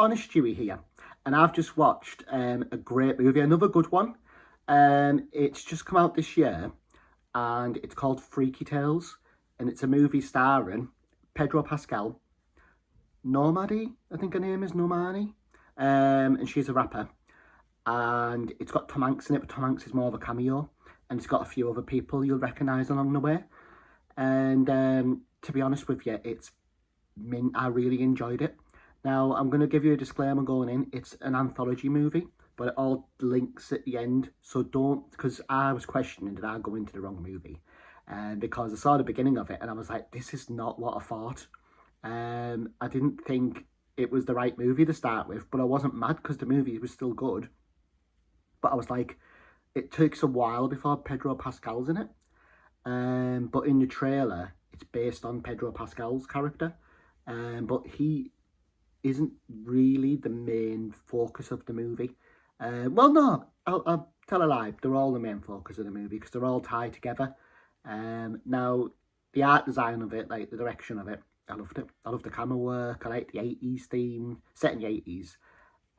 Honest Stewie here, and I've just watched a great movie, another good one. It's just come out this year, and it's called Freaky Tales, and it's a movie starring Pedro Pascal, Normani, I think her name is Normani, and she's a rapper, and it's got Tom Hanks in it, but Tom Hanks is more of a cameo, and it's got a few other people you'll recognise along the way. And to be honest with you, it's mint. I really enjoyed it. Now, I'm going to give you a disclaimer going in. It's an anthology movie, but it all links at the end. So don't, because I was questioning, did I go into the wrong movie? Because I saw the beginning of it and I was like, this is not what I thought. I didn't think it was the right movie to start with, but I wasn't mad because the movie was still good. But I was like, it takes a while before Pedro Pascal's in it. But in the trailer, it's based on Pedro Pascal's character. But he isn't really the main focus of the movie. Well, no, I'll tell a lie. They're all the main focus of the movie because they're all tied together. Now, the art design of it, like the direction of it, I loved it. I loved the camera work. I liked the 80s theme, set in the 80s.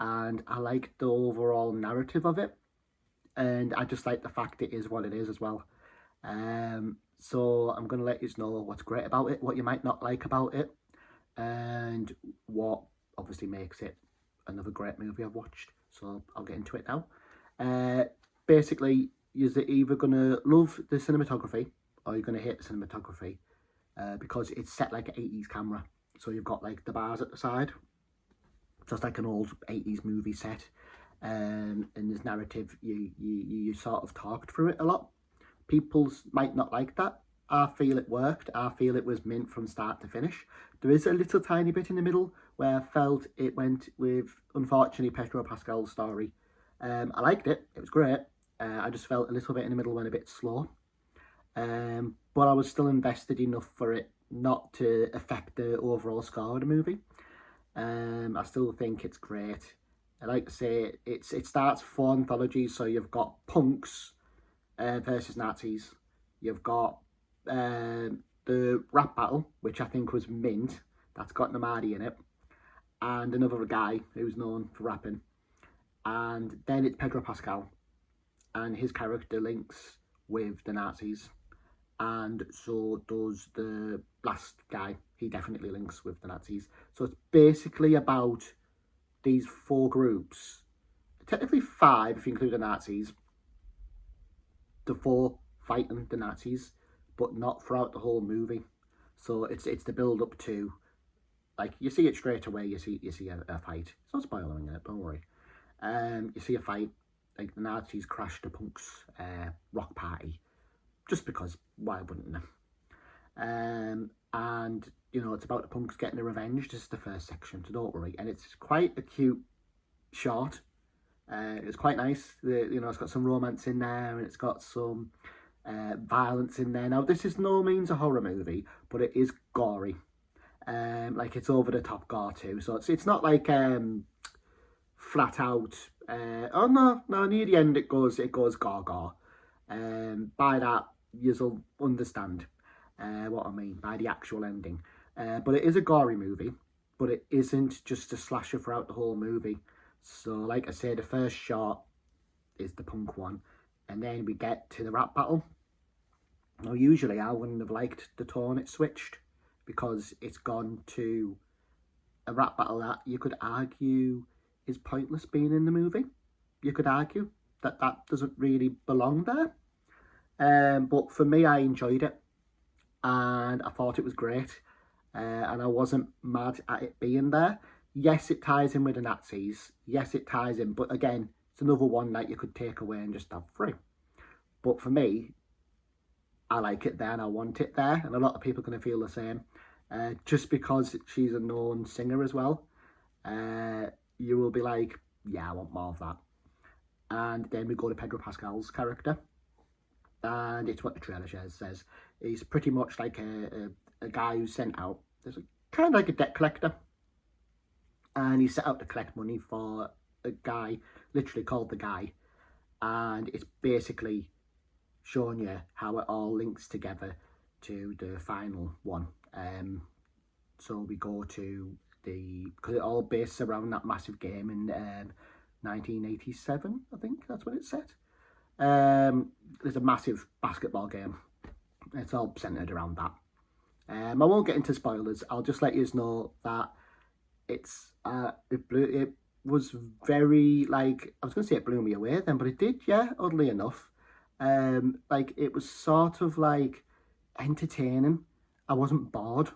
And I liked the overall narrative of it. And I just like the fact it is what it is as well. So I'm going to let you know what's great about it, what you might not like about it, and what obviously makes it another great movie I've watched. So I'll get into it now. Basically, you're either going to love the cinematography or you're going to hate the cinematography because it's set like an 80s camera. So you've got like the bars at the side. So it's like an old 80s movie set. And this narrative, you sort of talked through it a lot. People might not like that. I feel it worked. I feel it was mint from start to finish. There is a little tiny bit in the middle where I felt it went with, unfortunately, Pedro Pascal's story. I liked it. It was great. I just felt a little bit in the middle went a bit slow. But I was still invested enough for it not to affect the overall score of the movie. I still think it's great. I like to say it starts 4 anthologies. So you've got punks versus Nazis. You've got the rap battle, which I think was mint. That's got Namadi in it. And another guy who's known for rapping. And then it's Pedro Pascal. And his character links with the Nazis. And so does the last guy. He definitely links with the Nazis. So it's basically about these 4 groups. Technically 5 if you include the Nazis. The 4 fighting the Nazis, but not throughout the whole movie. So it's the build up to, like, you see it straight away. You see a fight. It's not spoiling it. Don't worry. You see a fight. Like the Nazis crash the punks' rock party, just because why wouldn't they? And you know it's about the punks getting their revenge. This is the first section, so don't worry. And it's quite a cute short. It's quite nice. It's got some romance in there, and it's got some violence in there. Now, this is no means a horror movie, but it is gory. Like it's over the top gore too. So it's not like flat out. Oh no! Near the end, it goes gore. By that, you'll understand what I mean by the actual ending. But it is a gory movie, but it isn't just a slasher throughout the whole movie. So, like I say, the first shot is the punk one, and then we get to the rap battle. Now, usually I wouldn't have liked the tone it switched because it's gone to a rap battle that you could argue is pointless being in the movie. You could argue that doesn't really belong there. But for me, I enjoyed it, and I thought it was great, and I wasn't mad at it being there. Yes, it ties in with the Nazis. Yes, it ties in. But again, it's another one that you could take away and just have free. But for me, I like it there and I want it there. And a lot of people are going to feel the same. Just because she's a known singer as well, you will be like, yeah, I want more of that. And then we go to Pedro Pascal's character. And it's what the trailer says. He's pretty much like a guy who's sent out. There's kind of like a debt collector. And he set out to collect money for a guy, literally called The Guy. And it's basically showing you how it all links together to the final one. So we go to because it all based around that massive game in 1987, I think that's when it's set. There's a massive basketball game. It's all centered around that. I won't get into spoilers. I'll just let you know that it was very, like, I was going to say it blew me away then, but it did, yeah, oddly enough. Like, it was sort of like entertaining. I wasn't bored.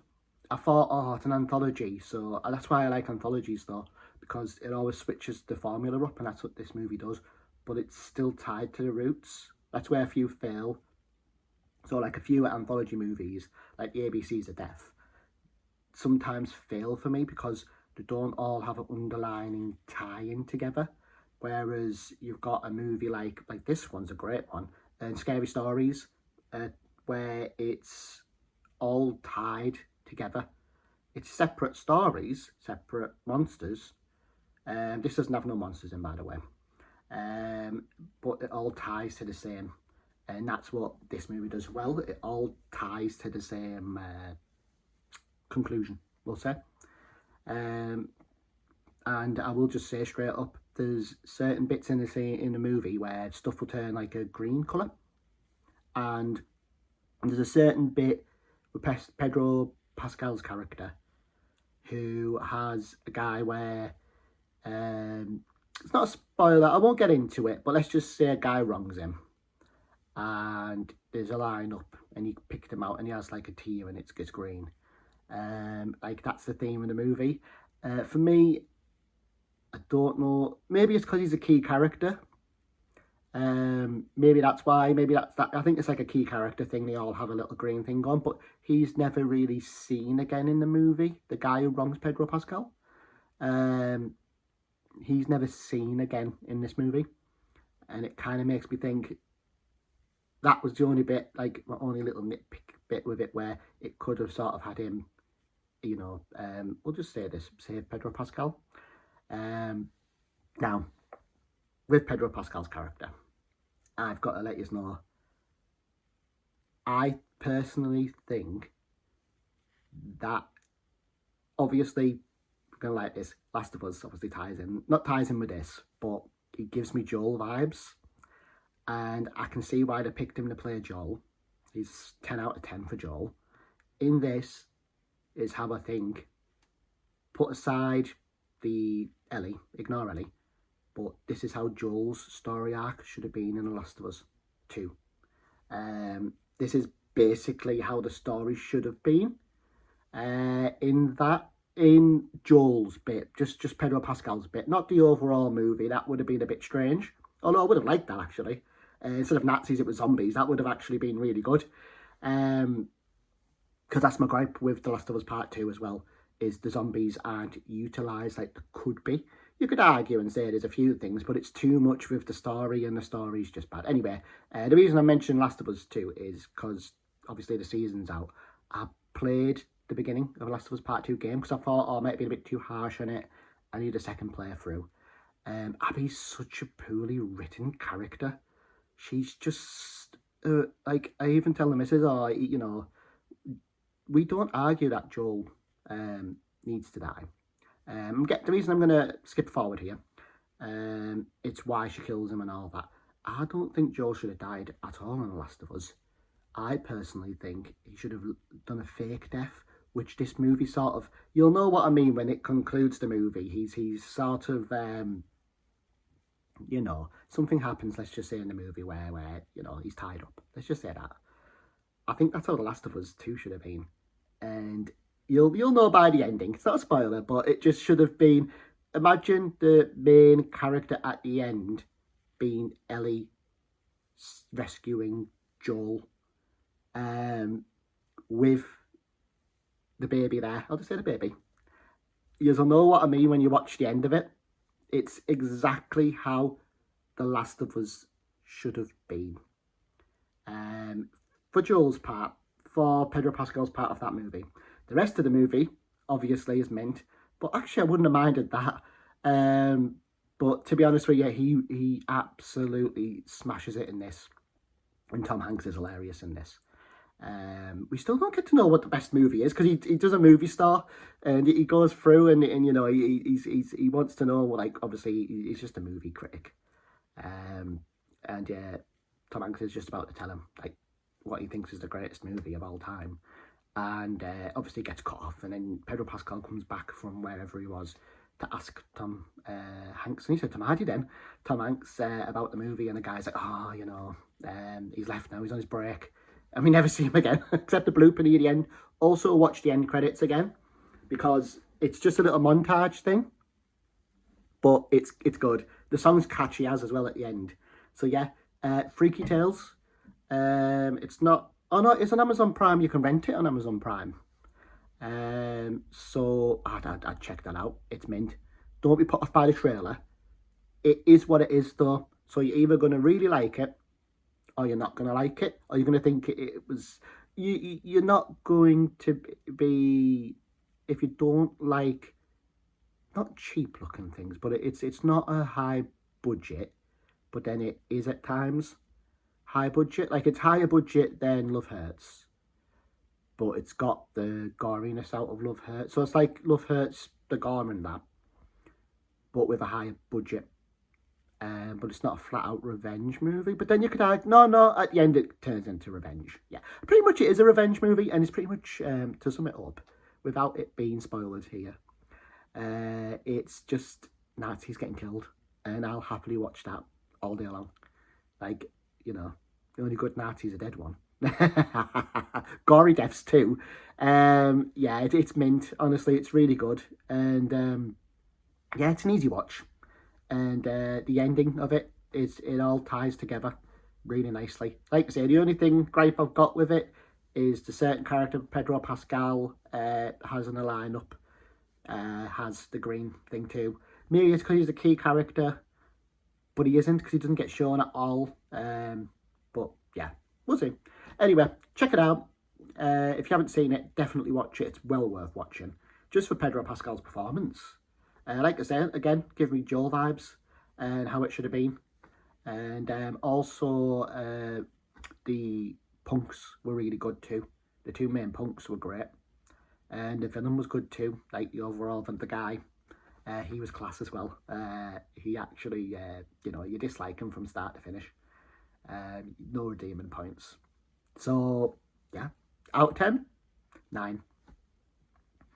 I thought, oh, it's an anthology, so that's why I like anthologies though, because it always switches the formula up, and that's what this movie does, but it's still tied to the roots. That's where a few fail. So like a few anthology movies, like the ABCs of Death, sometimes fail for me because they don't all have an underlining tie-in together. Whereas you've got a movie like this one's a great one, and Scary Stories, where it's all tied together. It's separate stories, separate monsters. This doesn't have no monsters in, by the way. But it all ties to the same. And that's what this movie does well. It all ties to the same conclusion, we'll say. And I will just say straight up, there's certain bits in the movie where stuff will turn like a green colour. And there's a certain bit with Pedro Pascal's character who has a guy where, it's not a spoiler, I won't get into it, but let's just say a guy wrongs him. And there's a line up and he picked him out and he has like a tear and it's green. Like that's the theme of the movie. For me, I don't know, maybe it's because he's a key character. Maybe that's why, maybe that's that. I think it's like a key character thing, they all have a little green thing on, but he's never really seen again in the movie, the guy who wrongs Pedro Pascal. He's never seen again in this movie, and it kind of makes me think that was the only bit, like my only little nitpick bit with it, where it could have sort of had him, you know, we'll just say this, save Pedro Pascal. Now, with Pedro Pascal's character, I've got to let you know, I personally think that, obviously, we're going to like this, Last of Us obviously not ties in with this, but it gives me Joel vibes. And I can see why they picked him to play Joel. He's 10 out of 10 for Joel. In this is how I think, put aside the Ellie, ignore Ellie, but this is how Joel's story arc should have been in The Last of Us 2. This is basically how the story should have been. In Joel's bit, just Pedro Pascal's bit, not the overall movie. That would have been a bit strange. Although I would have liked that, actually. Instead of Nazis, it was zombies. That would have actually been really good. Because that's my gripe with The Last of Us Part 2 as well, is the zombies aren't utilised like they could be. You could argue and say there's a few things, but it's too much with the story, and the story's just bad. Anyway, the reason I mentioned Last of Us 2 is because, obviously, the season's out. I played the beginning of Last of Us Part 2 game because I thought, oh, I might be a bit too harsh on it. I need a second playthrough. Abby's such a poorly written character. She's just, like, I even tell the missus, you know, we don't argue that Joel needs to die. The reason I'm going to skip forward here, it's why she kills him and all that. I don't think Joel should have died at all in The Last of Us. I personally think he should have done a fake death, which this movie sort of, you'll know what I mean when it concludes the movie. He's sort of, you know, something happens, let's just say in the movie where, you know, he's tied up. Let's just say that. I think that's how The Last of Us 2 should have been. And you'll know by the ending. It's not a spoiler, but it just should have been, imagine the main character at the end being Ellie rescuing Joel, with the baby there. I'll just say the baby. You'll know what I mean when you watch the end of it. It's exactly how The Last of Us should have been. For Joel's part, for Pedro Pascal's part of that movie. The rest of the movie, obviously, is mint. But actually, I wouldn't have minded that. But to be honest with you, he absolutely smashes it in this. And Tom Hanks is hilarious in this. We still don't get to know what the best movie is because he does a movie star and he goes through and you know he wants to know, like, obviously he's just a movie critic, and yeah, Tom Hanks is just about to tell him like what he thinks is the greatest movie of all time, and obviously gets cut off, and then Pedro Pascal comes back from wherever he was to ask Tom Hanks, and he said Tom Hanks about the movie, and the guy's like, oh, you know, he's left now, he's on his break. And we never see him again, except the blooper near the end. Also watch the end credits again, because it's just a little montage thing, but it's good. The song's catchy as well at the end. So yeah, Freaky Tales. It's not, oh no, it's on Amazon Prime. You can rent it on Amazon Prime. So I'd check that out. It's mint. Don't be put off by the trailer. It is what it is though. So you're either going to really like it, or you're not going to like it, or you're going to think it was... You're not going to be... If you don't like... Not cheap-looking things, but it's not a high budget, but then it is at times high budget. Like, it's higher budget than Love Hurts, but it's got the goriness out of Love Hurts. So it's like Love Hurts, the gore and that, but with a higher budget. But it's not a flat-out revenge movie. But then you could argue, no, at the end it turns into revenge. Yeah, pretty much it is a revenge movie, and it's pretty much, to sum it up, without it being spoilers here, it's just Nazis getting killed, and I'll happily watch that all day long. Like, you know, the only good Nazi's a dead one. Gory deaths too. Yeah, it's mint. Honestly, it's really good, and yeah, it's an easy watch. And the ending of it all ties together really nicely. Like I say, the only gripe I've got with it is the certain character Pedro Pascal has in a lineup has the green thing too. Maybe it's because he's a key character, but he isn't because he doesn't get shown at all. But yeah, we'll see. Anyway, check it out. If you haven't seen it, definitely watch it. It's well worth watching, just for Pedro Pascal's performance. Like I said, again, give me Joel vibes and how it should have been. And also, the punks were really good too. The two main punks were great. And the villain was good too, like the overall, the guy. He was class as well. He actually, you know, you dislike him from start to finish. No redeeming points. So, yeah, out of 10, 9.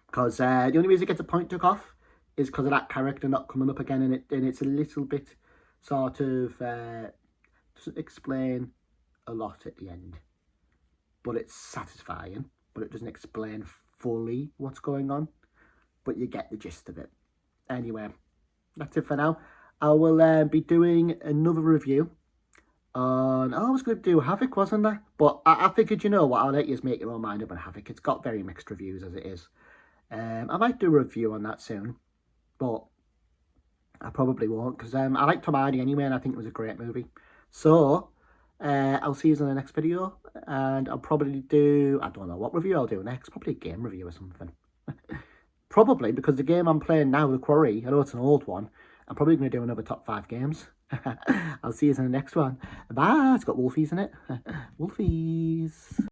Because the only reason it gets a point took off is because of that character not coming up again, and it's a little bit sort of doesn't explain a lot at the end, but it's satisfying, but it doesn't explain fully what's going on, but you get the gist of it. Anyway, that's it for now. I will be doing another review on, I was going to do Havoc, wasn't I? But I figured, you know what, I'll let you make your own mind up on Havoc. It's got very mixed reviews as it is. I might do a review on that soon, but I probably won't, because I like Tom Hardy anyway, and I think it was a great movie. So, I'll see you in the next video, and I'll probably do, I don't know what review I'll do next, probably a game review or something. Probably, because the game I'm playing now, The Quarry, I know it's an old one, I'm probably going to do another top 5 games. I'll see you in the next one. Bye, it's got Wolfies in it. Wolfies.